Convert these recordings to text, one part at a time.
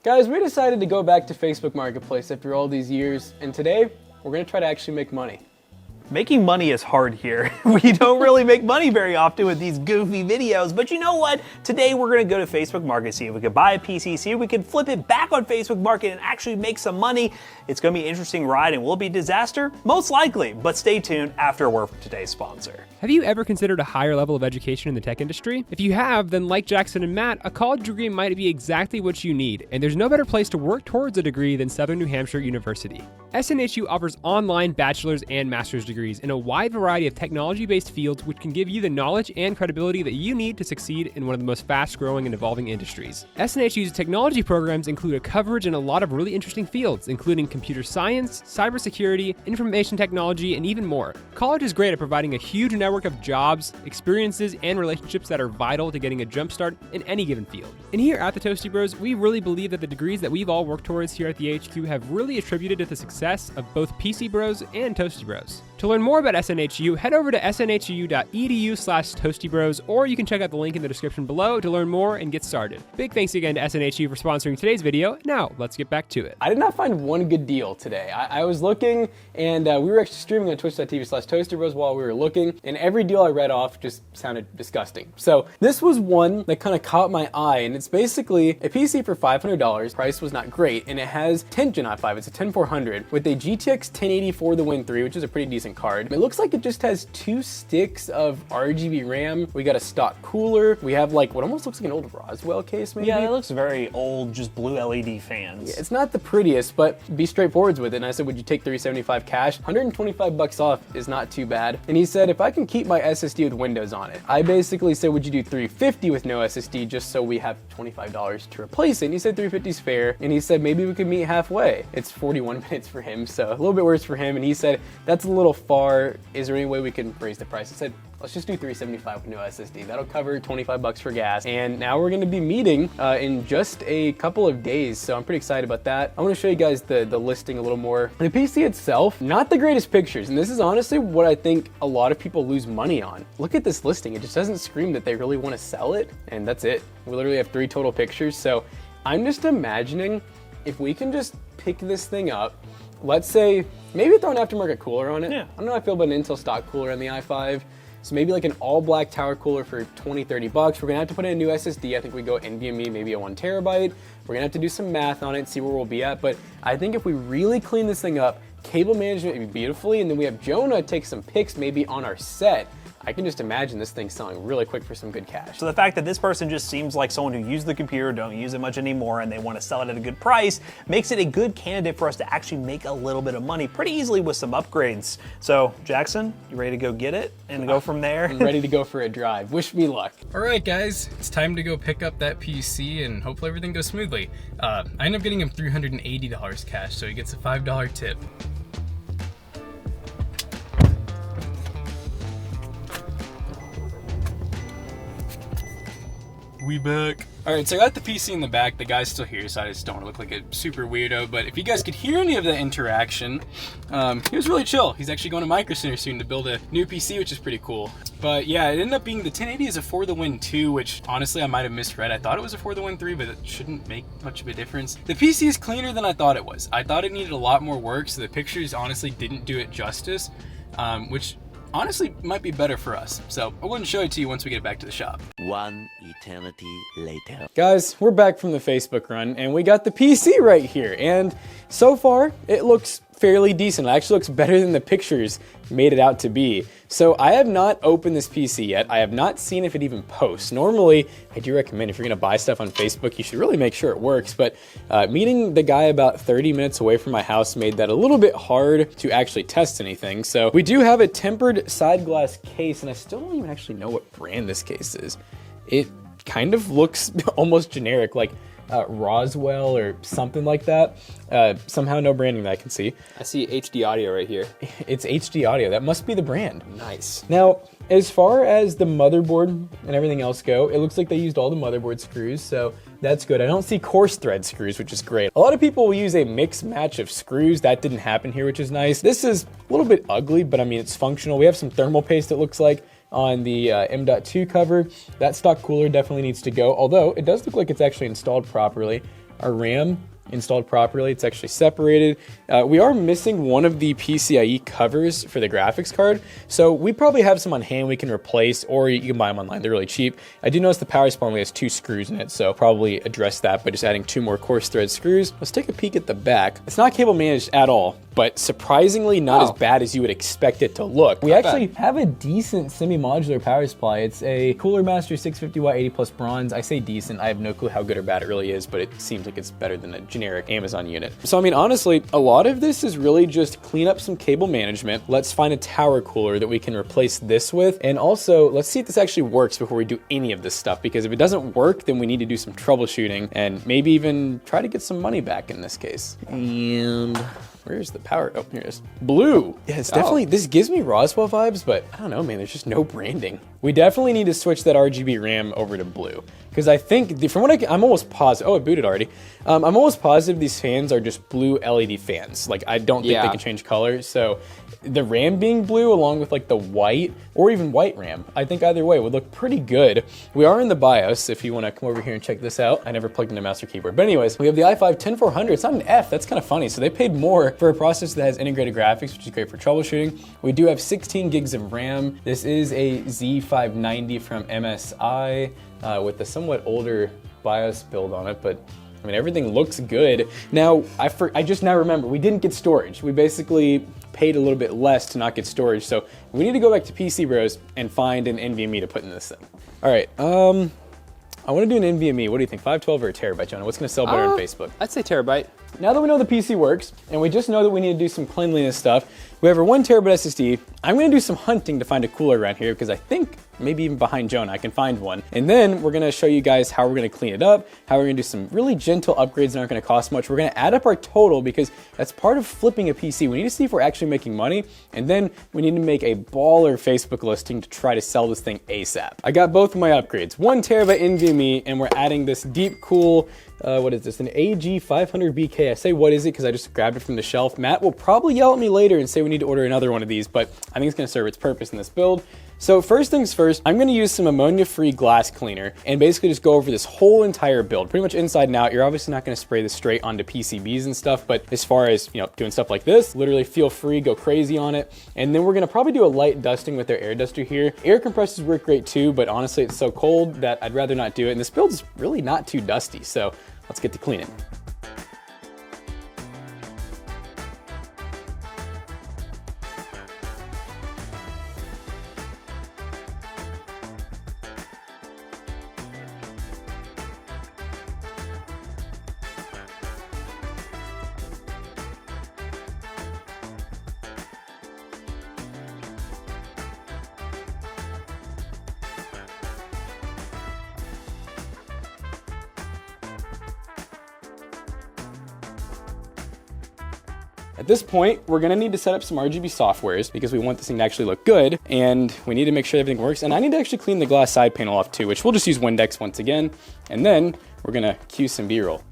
Guys, we decided to go back to Facebook Marketplace after all these years, and today we're gonna try to actually make money. Making money is hard here. We don't really make money very often with these goofy videos, but you know what? Today we're gonna go to Facebook Market, see if we could buy a PC, see if we can flip it back on Facebook Market and actually make some money. It's gonna be an interesting ride, and will it be a disaster? Most likely, but stay tuned after a word from today's sponsor. Have you ever considered a higher level of education in the tech industry? If you have, then like Jackson and Matt, a college degree might be exactly what you need, and there's no better place to work towards a degree than Southern New Hampshire University. SNHU offers online bachelor's and master's degrees in a wide variety of technology-based fields, which can give you the knowledge and credibility that you need to succeed in one of the most fast-growing and evolving industries. SNHU's technology programs include a coverage in a lot of really interesting fields, including computer science, cybersecurity, information technology, and even more. College is great at providing a huge network of jobs, experiences, and relationships that are vital to getting a jump start in any given field. And here at the Toasty Bros, we really believe that the degrees that we've all worked towards here at the HQ have really attributed to the success of both PC Bros and Toasty Bros. To learn more about SNHU, head over to snhu.edu/toastybros, or you can check out the link in the description below to learn more and get started. Big thanks again to SNHU for sponsoring today's video. Now, let's get back to it. I did not find one good deal today. I was looking, and we were actually streaming on twitch.tv/toastybros while we were looking, and every deal I read off just sounded disgusting. So this was one that kind of caught my eye, and it's basically a PC for $500. Price was not great, and it has 10th Gen i5. It's a 10400 with a GTX 1080 for the Win 3, which is a pretty decent card. It looks like it just has 2 sticks of RGB RAM. We got a stock cooler. We have like what almost looks like an old Roswell case, maybe. Yeah, it looks very old, just blue LED fans. Yeah, it's not the prettiest, but be straightforward with it. And I said, would you take $375 cash? $125 off is not too bad. And he said, if I can keep my SSD with Windows on it. I basically said, would you do $350 with no SSD just so we have $25 to replace it? And he said $350 is fair. And he said, maybe we could meet halfway. It's 41 minutes for him, so a little bit worse for him. And he said, that's a little far. Is there any way we can raise the price? I said, let's just do $375 with no SSD. That'll cover $25 for gas. And now we're gonna be meeting in just a couple of days. So I'm pretty excited about that. I wanna show you guys the listing a little more. The PC itself, not the greatest pictures. And this is honestly what I think a lot of people lose money on. Look at this listing. It just doesn't scream that they really wanna sell it. And that's it. We literally have 3 total pictures. So I'm just imagining if we can just pick this thing up, let's say, maybe throw an aftermarket cooler on it. Yeah. I don't know how I feel about an Intel stock cooler on the i5. So maybe like an all black tower cooler for 20, 30 bucks. We're gonna have to put in a new SSD. I think we go NVMe, maybe a 1 terabyte. We're gonna have to do some math on it, see where we'll be at. But I think if we really clean this thing up, cable management maybe beautifully, and then we have Jonah take some pics maybe on our set, I can just imagine this thing selling really quick for some good cash. So the fact that this person just seems like someone who used the computer, don't use it much anymore, and they want to sell it at a good price, makes it a good candidate for us to actually make a little bit of money pretty easily with some upgrades. So Jackson, you ready to go get it and go from there? I'm ready to go for a drive. Wish me luck. All right, guys, it's time to go pick up that PC and hopefully everything goes smoothly. I end up getting him $380 cash, so he gets a $5 tip. We back. All right, so I got the PC in the back. The guy's still here, so I just don't want to look like a super weirdo. But if you guys could hear any of the interaction, he was really chill. He's actually going to Micro Center soon to build a new PC, which is pretty cool. But yeah, it ended up being the 1080 is a for the Win 2, which honestly I might have misread. I thought it was a for the Win 3, but it shouldn't make much of a difference. The PC is cleaner than I thought it was. I thought it needed a lot more work, so the pictures honestly didn't do it justice, which honestly might be better for us. So I wouldn't show it to you once we get back to the shop. One eternity later. Guys, we're back from the Facebook run and we got the PC right here. And so far it looks fairly decent. It actually looks better than the pictures made it out to be. So I have not opened this PC yet. I have not seen if it even posts. Normally, I do recommend if you're gonna buy stuff on Facebook, you should really make sure it works. But meeting the guy about 30 minutes away from my house made that a little bit hard to actually test anything. So we do have a tempered side glass case, and I still don't even actually know what brand this case is. It kind of looks almost generic, like Roswell or something like that. Somehow no branding that I can see. I see HD audio right here. It's HD audio. That must be the brand. Nice. Now, as far as the motherboard and everything else go, it looks like they used all the motherboard screws, so that's good. I don't see coarse thread screws, which is great. A lot of people will use a mix match of screws. That didn't happen here, which is nice. This is a little bit ugly, but I mean, it's functional. We have some thermal paste, it looks like, on the M.2 cover. That stock cooler definitely needs to go, although it does look like it's actually installed properly. our RAM installed properly. It's actually separated. We are missing one of the PCIe covers for the graphics card, so we probably have some on hand we can replace, or you can buy them online. They're really cheap. I do notice the power supply only has 2 screws in it, so probably address that by just adding 2 more coarse thread screws. Let's take a peek at the back. It's not cable managed at all, but surprisingly not as bad as you would expect it to look. We actually have a decent semi-modular power supply. It's a Cooler Master 650W 80 plus bronze. I say decent, I have no clue how good or bad it really is, but it seems like it's better than a generic Amazon unit. So I mean, honestly, a lot of this is really just clean up some cable management. Let's find a tower cooler that we can replace this with. And also, let's see if this actually works before we do any of this stuff, because if it doesn't work, then we need to do some troubleshooting and maybe even try to get some money back in this case. And where's the power? Oh, here it is. Blue. Yeah, it's definitely, this gives me Roswell vibes, but I don't know, man, there's just no branding. We definitely need to switch that RGB RAM over to blue, because I think, from what I'm almost positive, oh, it booted already. I'm almost positive these fans are just blue LED fans. Like, I don't think they can change color, so the RAM being blue along with like the white, or even white RAM, I think either way would look pretty good. We are in the BIOS, if you wanna come over here and check this out. I never plugged in a master keyboard. But anyways, we have the i5-10400, it's not an F, that's kind of funny. So they paid more for a processor that has integrated graphics, which is great for troubleshooting. We do have 16 gigs of RAM. This is a Z490 from MSI with a somewhat older BIOS build on it, but I mean, everything looks good. Now, I just now remember, we didn't get storage. We basically paid a little bit less to not get storage, so we need to go back to PC Bros and find an NVMe to put in this thing. All right, I want to do an NVMe. What do you think, 512 or a terabyte, Jonah? What's going to sell better on Facebook? I'd say terabyte. Now that we know the PC works, and we just know that we need to do some cleanliness stuff, we have our 1 terabyte SSD. I'm gonna do some hunting to find a cooler around here, because I think maybe even behind Jonah I can find one. And then we're gonna show you guys how we're gonna clean it up, how we're gonna do some really gentle upgrades that aren't gonna cost much. We're gonna add up our total, because that's part of flipping a PC. We need to see if we're actually making money, and then we need to make a baller Facebook listing to try to sell this thing ASAP. I got both of my upgrades, 1 terabyte NVMe, and we're adding this deep cool, what is this, an AG500BK. I say what is it because I just grabbed it from the shelf. Matt will probably yell at me later and say we need to order another one of these, but I think it's gonna serve its purpose in this build. So first things first, I'm gonna use some ammonia-free glass cleaner and basically just go over this whole entire build, pretty much inside and out. You're obviously not gonna spray this straight onto PCBs and stuff, but as far as, you know, doing stuff like this, literally feel free, go crazy on it. And then we're gonna probably do a light dusting with our air duster here. Air compressors work great too, but honestly, it's so cold that I'd rather not do it. And this build is really not too dusty, so let's get to cleaning. At this point, we're gonna need to set up some RGB softwares because we want this thing to actually look good, and we need to make sure everything works. And I need to actually clean the glass side panel off too, which we'll just use Windex once again. And then we're gonna cue some B-roll.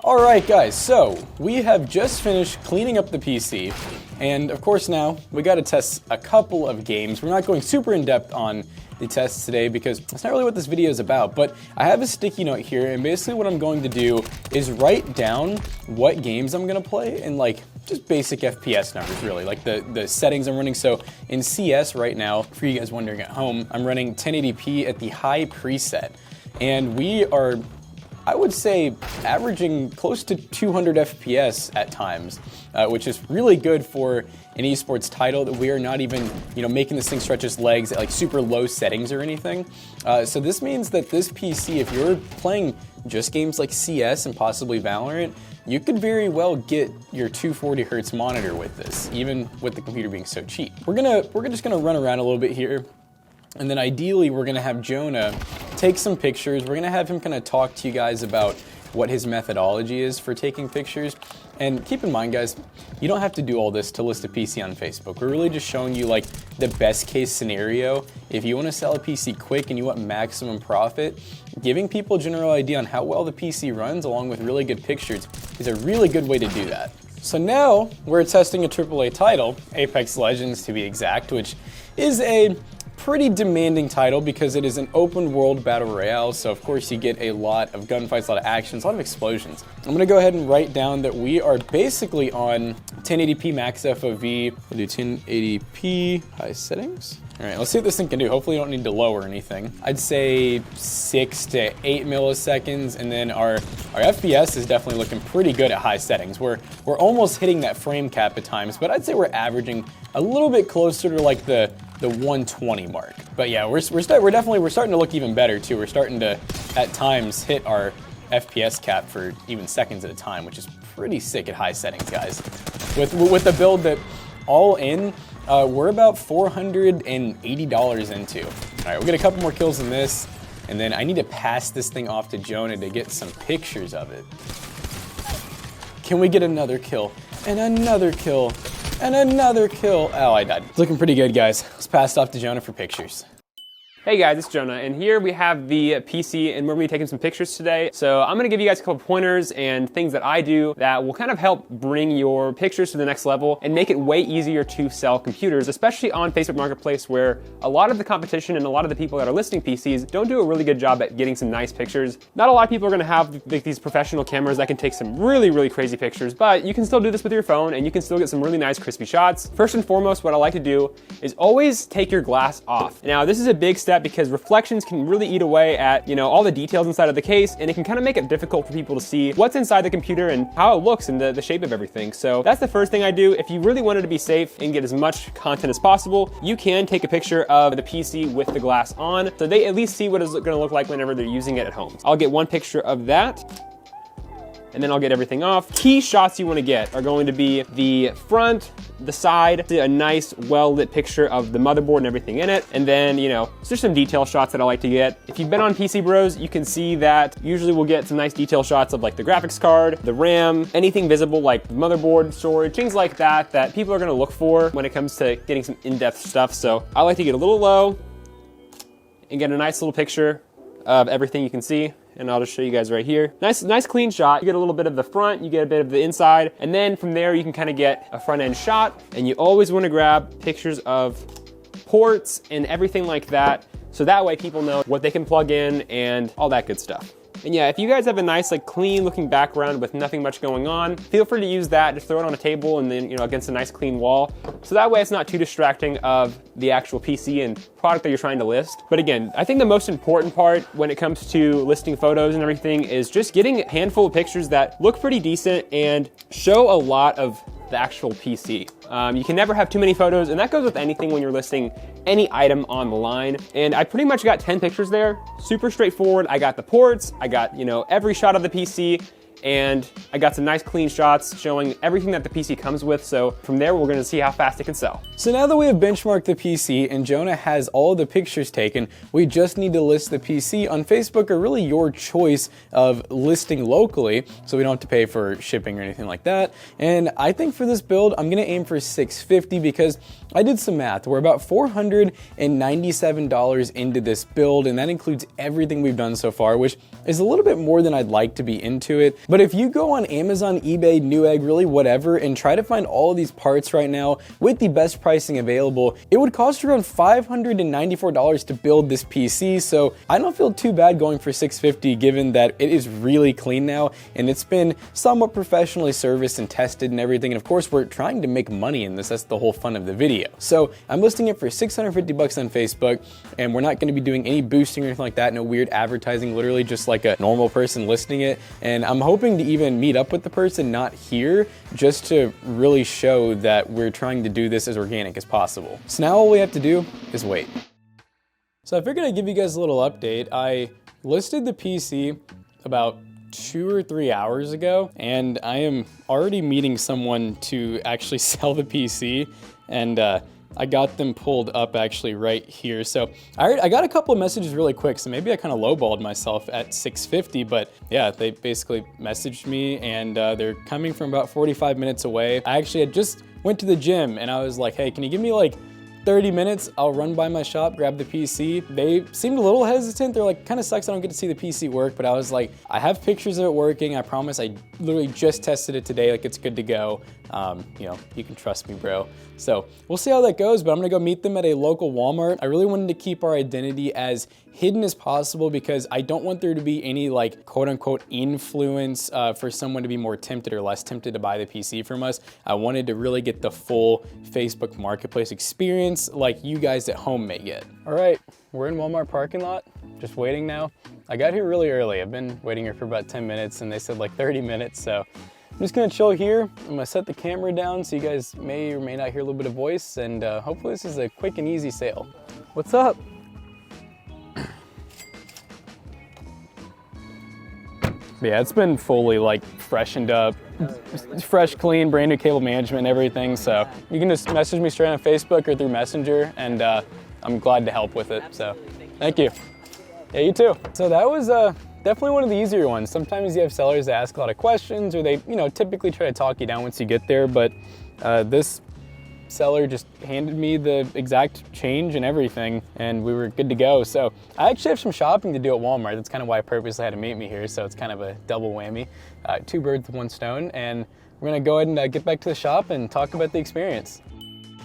All right, guys, so we have just finished cleaning up the PC, and of course now we got to test a couple of games. We're not going super in depth on the tests today because that's not really what this video is about, but I have a sticky note here, and basically what I'm going to do is write down what games I'm gonna play and like just basic FPS numbers, really, like the settings I'm running. So in CS right now, for you guys wondering at home, I'm running 1080p at the high preset, and we are, I would say, averaging close to 200 FPS at times, which is really good for an esports title that we are not even, you know, making this thing stretch its legs at like super low settings or anything. So this means that this PC, if you're playing just games like CS and possibly Valorant, you could very well get your 240 hertz monitor with this, even with the computer being so cheap. We're just gonna run around a little bit here. And then ideally, we're gonna have Jonah take some pictures. We're gonna have him kind of talk to you guys about what his methodology is for taking pictures. And keep in mind, guys, you don't have to do all this to list a PC on Facebook. We're really just showing you like the best case scenario. If you want to sell a PC quick and you want maximum profit, giving people a general idea on how well the PC runs along with really good pictures is a really good way to do that. So now we're testing a AAA title, Apex Legends to be exact, which is a pretty demanding title because it is an open world battle royale, so of course you get a lot of gunfights, a lot of actions, a lot of explosions. I'm gonna go ahead and write down that we are basically on 1080p max FOV. We'll do 1080p high settings. All right, let's see what this thing can do. Hopefully you don't need to lower anything. I'd say 6 to 8 milliseconds, and then our FPS is definitely looking pretty good at high settings. We're almost hitting that frame cap at times, but I'd say we're averaging a little bit closer to like the 120 mark. But yeah, we're starting to look even better too. We're starting to at times hit our FPS cap for even seconds at a time, which is pretty sick at high settings, guys. With the build that all in, we're about $480 into. All right, we'll get a couple more kills in this, and then I need to pass this thing off to Jonah to get some pictures of it. Can we get another kill? And another kill? And another kill. Oh, I died. It's looking pretty good, guys. Let's pass it off to Jonah for pictures. Hey guys, it's Jonah, and here we have the PC, and we're going to be taking some pictures today. So I'm going to give you guys a couple pointers and things that I do that will kind of help bring your pictures to the next level and make it way easier to sell computers, especially on Facebook Marketplace, where a lot of the competition and a lot of the people that are listing PCs don't do a really good job at getting some nice pictures. Not a lot of people are going to have like these professional cameras that can take some really, really crazy pictures, but you can still do this with your phone and you can still get some really nice crispy shots. First and foremost, what I like to do is always take your glass off. Now, this is a big step because reflections can really eat away at, all the details inside of the case, and it can kind of make it difficult for people to see what's inside the computer and how it looks and the shape of everything. So that's the first thing I do. If you really wanted to be safe and get as much content as possible, you can take a picture of the PC with the glass on, so they at least see what it's gonna look like whenever they're using it at home. I'll get one picture of that, and then I'll get everything off. Key shots you wanna get are going to be the front, the side, a nice well-lit picture of the motherboard and everything in it. And then, it's just some detail shots that I like to get. If you've been on PC Bros, you can see that usually we'll get some nice detail shots of like the graphics card, the RAM, anything visible like the motherboard, storage, things like that that people are gonna look for when it comes to getting some in-depth stuff. So I like to get a little low and get a nice little picture of everything you can see. And I'll just show you guys right here. Nice clean shot. You get a little bit of the front, you get a bit of the inside, and then from there you can kind of get a front end shot. And you always want to grab pictures of ports and everything like that, so that way people know what they can plug in and all that good stuff. And yeah, if you guys have a nice, clean looking background with nothing much going on, feel free to use that. Just throw it on a table and then, against a nice clean wall. So that way it's not too distracting of the actual PC and product that you're trying to list. But again, I think the most important part when it comes to listing photos and everything is just getting a handful of pictures that look pretty decent and show a lot of the actual PC. You can never have too many photos, and that goes with anything when you're listing any item on the line. And I pretty much got 10 pictures there. Super straightforward. I got the ports, I got, every shot of the PC, and I got some nice clean shots showing everything that the PC comes with. So from there, we're gonna see how fast it can sell. So now that we have benchmarked the PC and Jonah has all the pictures taken, we just need to list the PC on Facebook, or really your choice of listing locally, so we don't have to pay for shipping or anything like that. And I think for this build, I'm gonna aim for $650 because I did some math. We're about $497 into this build, and that includes everything we've done so far, which is a little bit more than I'd like to be into it. But if you go on Amazon, eBay, Newegg, really whatever, and try to find all of these parts right now with the best pricing available, it would cost you around $594 to build this PC. So I don't feel too bad going for $650, given that it is really clean now, and it's been somewhat professionally serviced and tested and everything. And of course, we're trying to make money in this. That's the whole fun of the video. So I'm listing it for $650 on Facebook, and we're not going to be doing any boosting or anything like that. No weird advertising, literally just like a normal person listing it. And I'm hoping to even meet up with the person, not here, just to really show that we're trying to do this as organic as possible. So now all we have to do is wait. So I figured I'd give you guys a little update. I listed the PC about 2 or 3 hours ago, and I am already meeting someone to actually sell the PC. And I got them pulled up actually right here. So I got a couple of messages really quick, so maybe I kind of lowballed myself at 650, but yeah, they basically messaged me and they're coming from about 45 minutes away. I actually had just went to the gym and I was like, hey, can you give me like 30 minutes, I'll run by my shop, grab the PC. They seemed a little hesitant. They're like, kind of sucks I don't get to see the PC work, but I was like, I have pictures of it working. I promise I literally just tested it today, like it's good to go. You know, you can trust me, bro. So we'll see how that goes, but I'm gonna go meet them at a local Walmart. I really wanted to keep our identity as hidden as possible because I don't want there to be any like quote unquote influence for someone to be more tempted or less tempted to buy the PC from us. I wanted to really get the full Facebook Marketplace experience like you guys at home may get. All right, we're in Walmart parking lot, just waiting now. I got here really early. I've been waiting here for about 10 minutes and they said like 30 minutes. So I'm just gonna chill here. I'm gonna set the camera down so you guys may or may not hear a little bit of voice, and hopefully this is a quick and easy sale. What's up? Yeah, it's been fully like freshened up, fresh, clean, brand new cable management and everything. So you can just message me straight on Facebook or through Messenger, and I'm glad to help with it. So thank you. Yeah, you too. So that was definitely one of the easier ones. Sometimes you have sellers that ask a lot of questions, or they, you know, typically try to talk you down once you get there. But this seller just handed me the exact change and everything, and we were good to go. So I actually have some shopping to do at Walmart. That's kind of why I purposely had to meet me here. So it's kind of a double whammy, two birds with one stone. And we're gonna go ahead and get back to the shop and talk about the experience.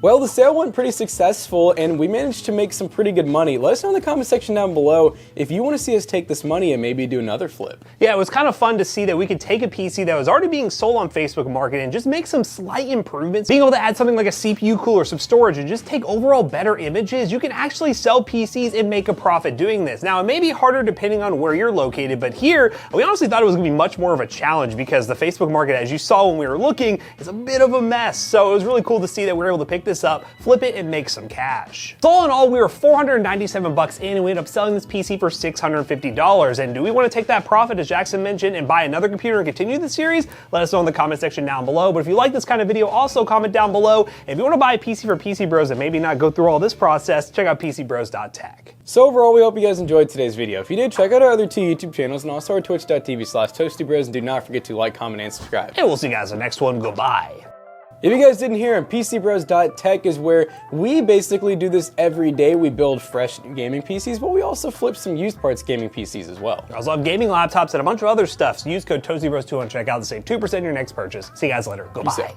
Well, the sale went pretty successful and we managed to make some pretty good money. Let us know in the comment section down below if you want to see us take this money and maybe do another flip. Yeah, it was kind of fun to see that we could take a PC that was already being sold on Facebook Market and just make some slight improvements. Being able to add something like a CPU cooler, some storage, and just take overall better images, you can actually sell PCs and make a profit doing this. Now, it may be harder depending on where you're located, but here, we honestly thought it was gonna be much more of a challenge because the Facebook Market, as you saw when we were looking, is a bit of a mess. So it was really cool to see that we were able to pick this up, flip it, and make some cash. So all in all, we were 497 bucks in, and we ended up selling this PC for $650. And do we want to take that profit, as Jackson mentioned, and buy another computer and continue the series? Let us know in the comment section down below. But if you like this kind of video, also comment down below. If you want to buy a PC for PC Bros and maybe not go through all this process, check out PCBros.tech. So overall, we hope you guys enjoyed today's video. If you did, check out our other two YouTube channels and also our twitch.tv/ToastyBros, and do not forget to like, comment, and subscribe. And we'll see you guys in the next one. Goodbye. If you guys didn't hear him, PCBros.tech is where we basically do this every day. We build fresh gaming PCs, but we also flip some used parts gaming PCs as well. I also have gaming laptops and a bunch of other stuff, so use code ToastyBros2 to check out and save 2% on your next purchase. See you guys later. Goodbye.